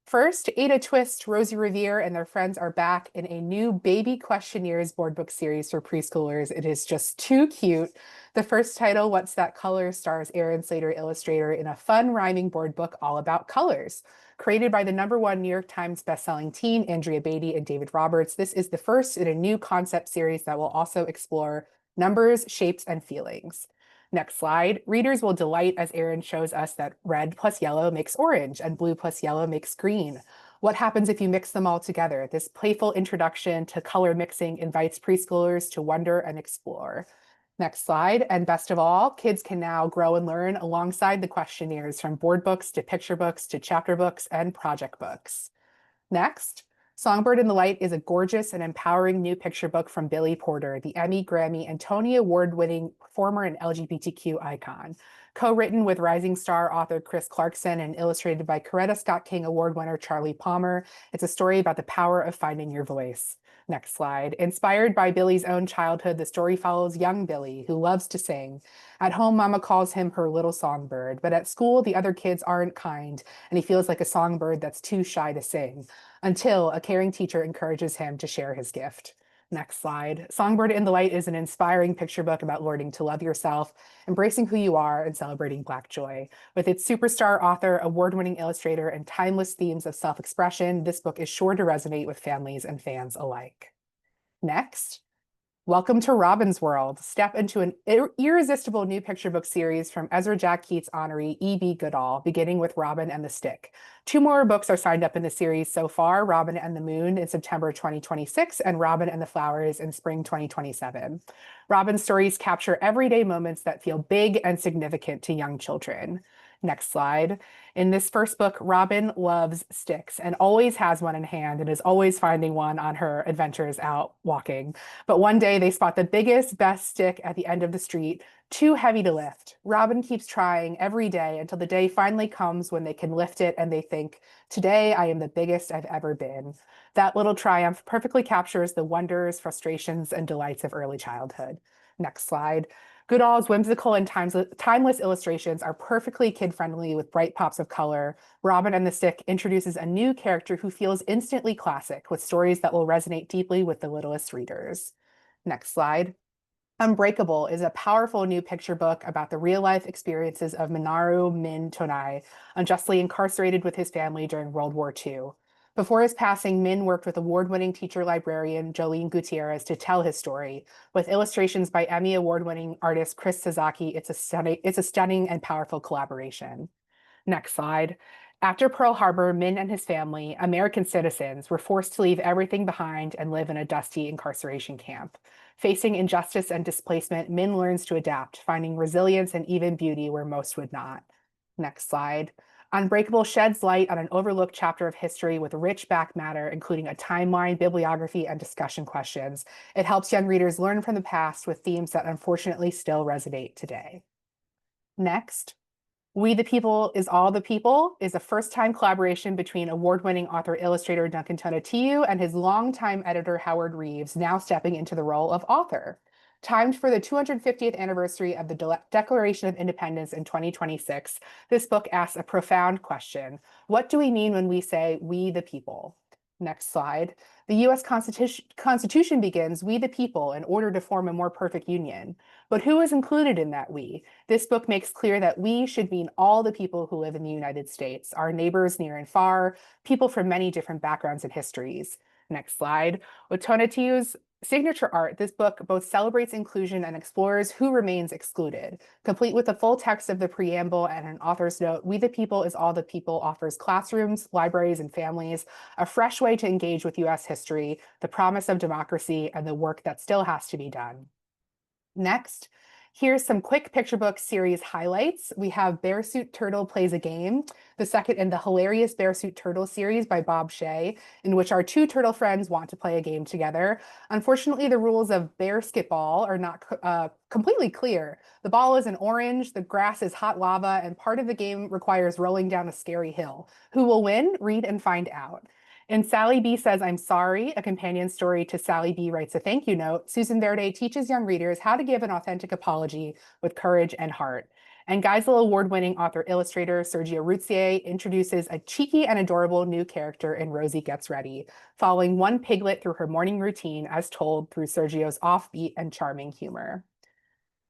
First, Ada Twist, Rosie Revere, and their friends are back in a new Baby Questionnaires board book series for preschoolers. It is just too cute. The first title, What's That Color?, stars Aaron Slater, illustrator, in a fun rhyming board book all about colors. Created by the #1 New York Times bestselling teen Andrea Beatty and David Roberts, this is the first in a new concept series that will also explore Numbers, Shapes, and Feelings. Next slide. Readers will delight as Erin shows us that red plus yellow makes orange and blue plus yellow makes green. What happens if you mix them all together? This playful introduction to color mixing invites preschoolers to wonder and explore. Next slide. And best of all, kids can now grow and learn alongside the questionnaires from board books to picture books to chapter books and project books. Next, Songbird in the Light is a gorgeous and empowering new picture book from Billy Porter, the Emmy, Grammy, and Tony Award-winning performer and LGBTQ icon. Co-written with rising star author Chris Clarkson and illustrated by Coretta Scott King Award winner Charlie Palmer, it's a story about the power of finding your voice. Next slide. Inspired by Billy's own childhood, the story follows young Billy, who loves to sing. At home, Mama calls him her little songbird, but at school, the other kids aren't kind, and he feels like a songbird that's too shy to sing, until a caring teacher encourages him to share his gift. Next slide. Songbird in the Light is an inspiring picture book about learning to love yourself, embracing who you are, and celebrating Black joy. With its superstar author, award-winning illustrator, and timeless themes of self-expression, this book is sure to resonate with families and fans alike. Next, welcome to Robin's World. Step into an irresistible new picture book series from Ezra Jack Keats honoree E.B. Goodall, beginning with Robin and the Stick. 2 more books are signed up in the series so far, Robin and the Moon in September 2026 and Robin and the Flowers in spring 2027. Robin's stories capture everyday moments that feel big and significant to young children. Next slide. In this first book, Robin loves sticks and always has one in hand and is always finding one on her adventures out walking. But one day they spot the biggest, best stick at the end of the street, too heavy to lift. Robin keeps trying every day until the day finally comes when they can lift it and they think, today I am the biggest I've ever been. That little triumph perfectly captures the wonders, frustrations, and delights of early childhood. Next slide. Goodall's whimsical and timeless illustrations are perfectly kid-friendly with bright pops of color. Robin and the Stick introduces a new character who feels instantly classic with stories that will resonate deeply with the littlest readers. Next slide. Unbreakable is a powerful new picture book about the real-life experiences of Minoru Min Tonai, unjustly incarcerated with his family during World War II. Before his passing, Min worked with award-winning teacher librarian Jolene Gutierrez to tell his story. With illustrations by Emmy award-winning artist Chris Sasaki, it's a stunning and powerful collaboration. Next slide. After Pearl Harbor, Min and his family, American citizens, were forced to leave everything behind and live in a dusty incarceration camp. Facing injustice and displacement, Min learns to adapt, finding resilience and even beauty where most would not. Next slide. Unbreakable sheds light on an overlooked chapter of history with rich back matter, including a timeline, bibliography, and discussion questions. It helps young readers learn from the past with themes that unfortunately still resonate today. Next, We the People is All the People is a first-time collaboration between award-winning author-illustrator Duncan Tonatiuh and his longtime editor Howard Reeves, now stepping into the role of author. Timed for the 250th anniversary of the Declaration of Independence in 2026, this book asks a profound question. What do we mean when we say we the people? Next slide. The U.S. Constitution begins, we the people, in order to form a more perfect union. But who is included in that we? This book makes clear that we should mean all the people who live in the United States, our neighbors near and far, people from many different backgrounds and histories. Next slide. With Tonatiuh's signature art, this book both celebrates inclusion and explores who remains excluded. Complete with the full text of the preamble and an author's note, We the People is All the People offers classrooms, libraries, and families a fresh way to engage with U.S. history, the promise of democracy, and the work that still has to be done. Next, here's some quick picture book series highlights. We have Bearsuit Turtle Plays a Game, the second in the hilarious Bearsuit Turtle series by Bob Shea, in which our 2 turtle friends want to play a game together. Unfortunately, the rules of Bearsketball are not completely clear. The ball is an orange, the grass is hot lava, and part of the game requires rolling down a scary hill. Who will win? Read and find out. In Sally B Says I'm Sorry, a companion story to Sally B Writes a Thank You Note, Susan Verde teaches young readers how to give an authentic apology with courage and heart. And Geisel award-winning author-illustrator Sergio Ruzzier introduces a cheeky and adorable new character in Rosie Gets Ready, following one piglet through her morning routine as told through Sergio's offbeat and charming humor.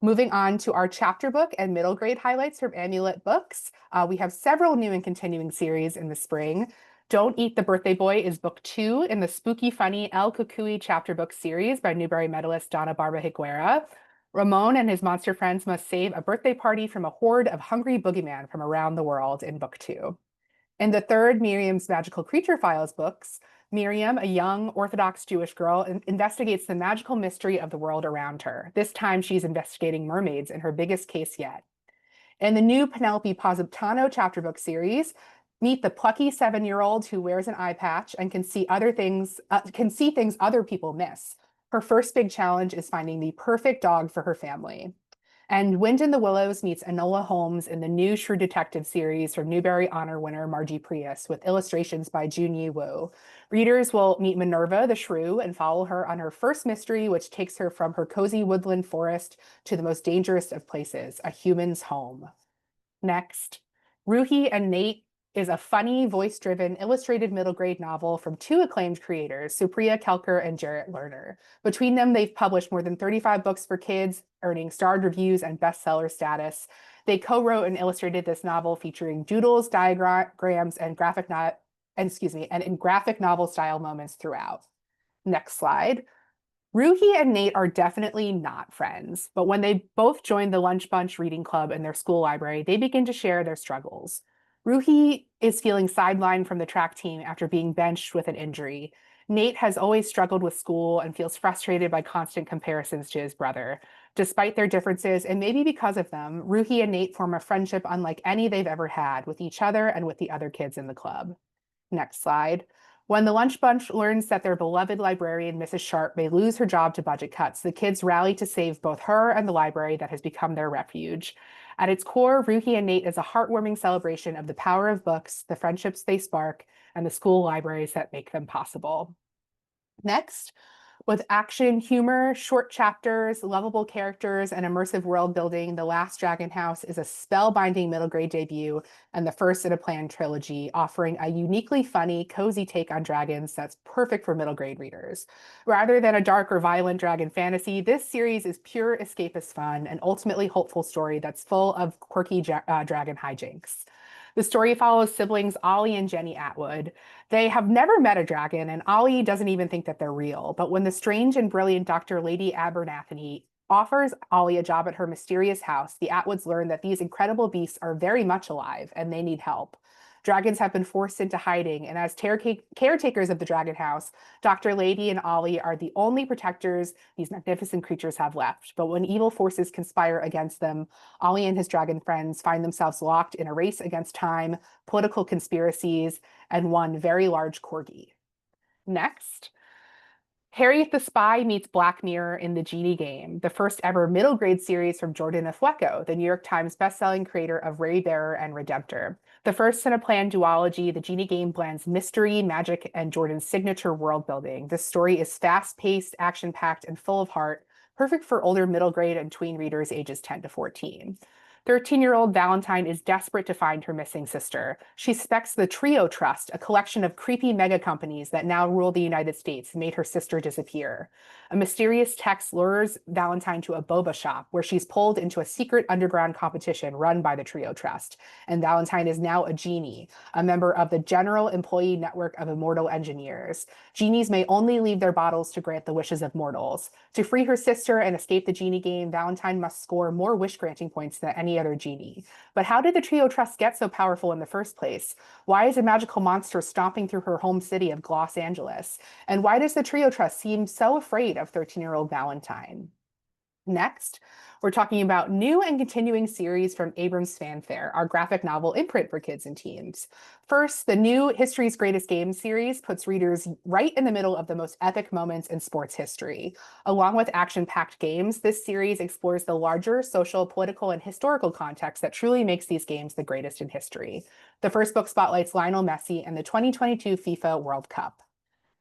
Moving on to our chapter book and middle grade highlights from Amulet Books. We have several new and continuing series in the spring. Don't Eat the Birthday Boy is book 2 in the spooky, funny El Cucuy chapter book series by Newbery medalist Donna Barba Higuera. Ramon and his monster friends must save a birthday party from a horde of hungry boogeyman from around the world in book 2. In the third Miriam's Magical Creature Files books, Miriam, a young Orthodox Jewish girl, investigates the magical mystery of the world around her. This time she's investigating mermaids in her biggest case yet. In the new Penelope Positano chapter book series, meet the plucky 7-year-old who wears an eye patch and can see things other people miss. Her first big challenge is finding the perfect dog for her family. And Wind in the Willows meets Enola Holmes in the new Shrew Detective series from Newbery Honor winner Margie Prius, with illustrations by Junyi Wu. Readers will meet Minerva the Shrew and follow her on her first mystery, which takes her from her cozy woodland forest to the most dangerous of places, a human's home. Next, Ruhi and Nate is a funny, voice-driven, illustrated middle grade novel from 2 acclaimed creators, Supriya Kelkar and Jarrett Lerner. Between them, they've published more than 35 books for kids, earning starred reviews and bestseller status. They co-wrote and illustrated this novel featuring doodles, diagrams, and in graphic novel style moments throughout. Next slide. Ruhi and Nate are definitely not friends, but when they both join the Lunch Bunch reading club in their school library, they begin to share their struggles. Ruhi is feeling sidelined from the track team after being benched with an injury. Nate has always struggled with school and feels frustrated by constant comparisons to his brother. Despite their differences, and maybe because of them, Ruhi and Nate form a friendship unlike any they've ever had with each other and with the other kids in the club. Next slide. When the Lunch Bunch learns that their beloved librarian, Mrs. Sharp, may lose her job to budget cuts, the kids rally to save both her and the library that has become their refuge. At its core, Ruhi and Nate is a heartwarming celebration of the power of books, the friendships they spark, and the school libraries that make them possible. Next, with action, humor, short chapters, lovable characters, and immersive world building, The Last Dragon House is a spellbinding middle grade debut and the first in a planned trilogy, offering a uniquely funny, cozy take on dragons that's perfect for middle grade readers. Rather than a dark or violent dragon fantasy, this series is pure escapist fun, an ultimately hopeful story that's full of quirky dragon hijinks. The story follows siblings Ollie and Jenny Atwood. They have never met a dragon, and Ollie doesn't even think that they're real. But when the strange and brilliant Dr. Lady Abernathy offers Ollie a job at her mysterious house, the Atwoods learn that these incredible beasts are very much alive, and they need help. Dragons have been forced into hiding, and as caretakers of the dragon house, Dr. Lady and Ollie are the only protectors these magnificent creatures have left. But when evil forces conspire against them, Ollie and his dragon friends find themselves locked in a race against time, political conspiracies, and one very large corgi. Next, Harriet the Spy meets Black Mirror in The Genie Game, the first ever middle grade series from Jordan Afleco, the New York Times bestselling creator of Raybearer and Redemptor. The first in a planned duology, The Genie Game blends mystery, magic, and Jordan's signature world building. This story is fast-paced, action-packed, and full of heart, perfect for older middle grade and tween readers ages 10 to 14. 13-year-old Valentine is desperate to find her missing sister. She suspects the Trio Trust, a collection of creepy mega companies that now rule the United States, made her sister disappear. A mysterious text lures Valentine to a boba shop where she's pulled into a secret underground competition run by the Trio Trust. And Valentine is now a genie, a member of the General Employee Network of Immortal Engineers. Genies may only leave their bottles to grant the wishes of mortals. To free her sister and escape the Genie Game, Valentine must score more wish-granting points than any other genie. But how did the Trio Trust get so powerful in the first place? Why is a magical monster stomping through her home city of Los Angeles? And why does the Trio Trust seem so afraid of 13-year-old Valentine? Next, we're talking about new and continuing series from Abrams Fanfare, our graphic novel imprint for kids and teens. First, the new History's Greatest Games series puts readers right in the middle of the most epic moments in sports history. Along with action-packed games, this series explores the larger social, political, and historical context that truly makes these games the greatest in history. The first book spotlights Lionel Messi and the 2022 FIFA World Cup.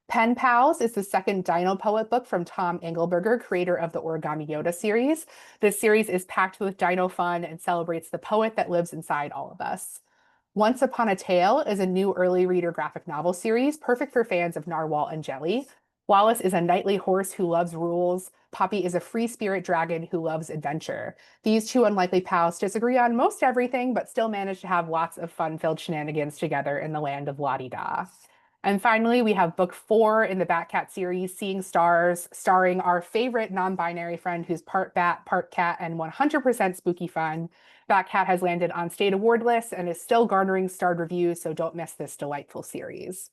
Pen Pals is the second Dino Poet book from Tom Engelberger, creator of the Origami Yoda series. This series is packed with dino fun and celebrates the poet that lives inside all of us. Once Upon a Tale is a new early reader graphic novel series, perfect for fans of Narwhal and Jelly. Wallace is a knightly horse who loves rules. Poppy is a free spirit dragon who loves adventure. These two unlikely pals disagree on most everything, but still manage to have lots of fun-filled shenanigans together in the land of La-di-da. And finally, we have book 4 in the Batcat series, Seeing Stars, starring our favorite non-binary friend who's part bat, part cat, and 100% spooky fun. Batcat has landed on state award lists and is still garnering starred reviews, so don't miss this delightful series.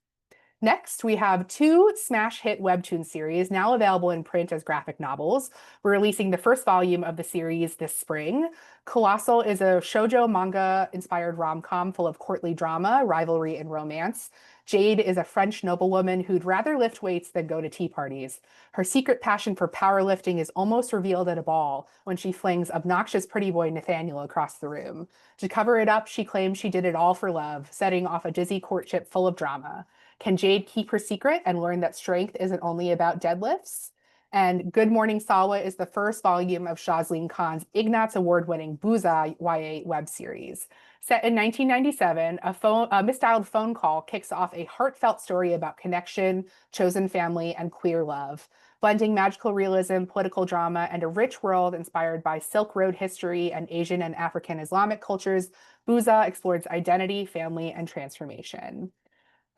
Next, we have 2 smash hit webtoon series now available in print as graphic novels. We're releasing the first volume of the series this spring. Colossal is a shoujo manga-inspired rom-com full of courtly drama, rivalry, and romance. Jade is a French noblewoman who'd rather lift weights than go to tea parties. Her secret passion for powerlifting is almost revealed at a ball when she flings obnoxious pretty boy Nathaniel across the room. To cover it up, she claims she did it all for love, setting off a dizzy courtship full of drama. Can Jade keep her secret and learn that strength isn't only about deadlifts? And Good Morning Salwa is the first volume of Shazleen Khan's Ignatz Award-winning Buza YA web series. Set in 1997, a misdialed phone call kicks off a heartfelt story about connection, chosen family, and queer love. Blending magical realism, political drama, and a rich world inspired by Silk Road history and Asian and African Islamic cultures, Buza explores identity, family, and transformation.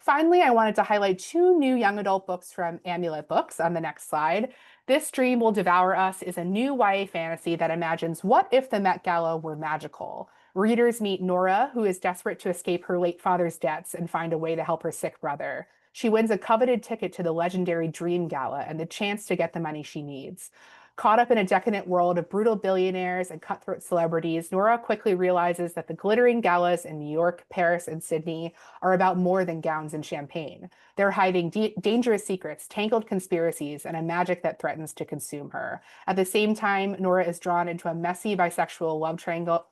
Finally, I wanted to highlight 2 new young adult books from Amulet Books on the next slide. This Dream Will Devour Us is a new YA fantasy that imagines what if the Met Gala were magical. Readers meet Nora, who is desperate to escape her late father's debts and find a way to help her sick brother. She wins a coveted ticket to the legendary Dream Gala and the chance to get the money she needs. Caught up in a decadent world of brutal billionaires and cutthroat celebrities, Nora quickly realizes that the glittering galas in New York, Paris, and Sydney are about more than gowns and champagne. They're hiding dangerous secrets, tangled conspiracies, and a magic that threatens to consume her. At the same time, Nora is drawn into a messy bisexual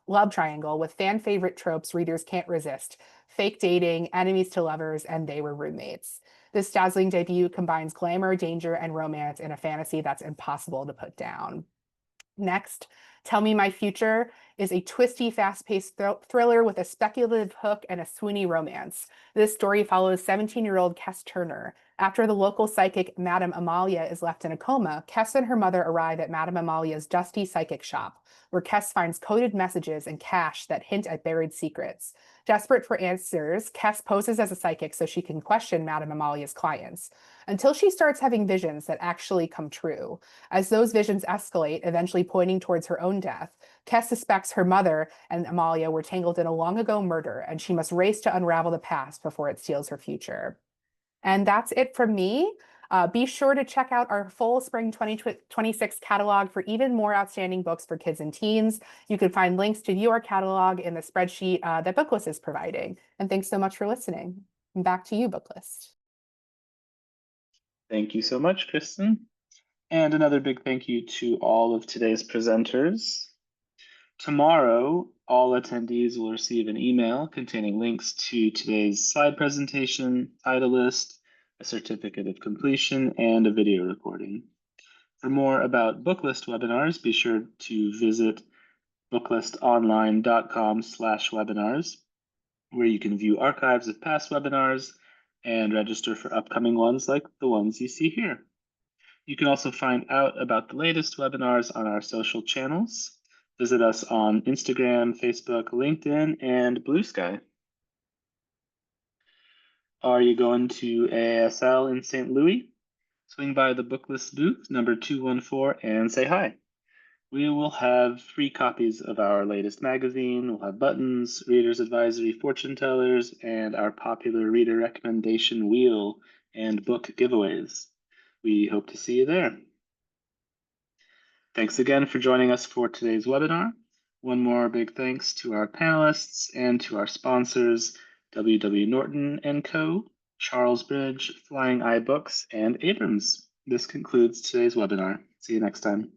love triangle with fan favorite tropes readers can't resist: fake dating, enemies to lovers, and they were roommates. This dazzling debut combines glamour, danger, and romance in a fantasy that's impossible to put down. Next, Tell Me My Future is a twisty, fast-paced thriller with a speculative hook and a swoony romance. This story follows 17-year-old Kess Turner. After the local psychic Madame Amalia is left in a coma, Kess and her mother arrive at Madame Amalia's dusty psychic shop, where Kess finds coded messages and cash that hint at buried secrets. Desperate for answers, Kess poses as a psychic so she can question Madame Amalia's clients, until she starts having visions that actually come true. As those visions escalate, eventually pointing towards her own death, Kess suspects her mother and Amalia were tangled in a long-ago murder, and she must race to unravel the past before it steals her future. And that's it from me. Be sure to check out our full Spring 2026 catalog for even more outstanding books for kids and teens. You can find links to view our catalog in the spreadsheet that Booklist is providing. And thanks so much for listening. And back to you, Booklist. Thank you so much, Kristen. And another big thank you to all of today's presenters. Tomorrow, all attendees will receive an email containing links to today's slide presentation, title list, a certificate of completion, and a video recording. For more about Booklist webinars, be sure to visit booklistonline.com/webinars, where you can view archives of past webinars and register for upcoming ones like the ones you see here. You can also find out about the latest webinars on our social channels. Visit us on Instagram, Facebook, LinkedIn, and Blue Sky. Are you going to ASL in St. Louis? Swing by the Booklist booth, number 214, and say hi. We will have free copies of our latest magazine. We'll have buttons, reader's advisory, fortune tellers, and our popular reader recommendation wheel and book giveaways. We hope to see you there. Thanks again for joining us for today's webinar. One more big thanks to our panelists and to our sponsors, W.W. Norton & Co., Charlesbridge, Flying Eye Books, and Abrams. This concludes today's webinar. See you next time.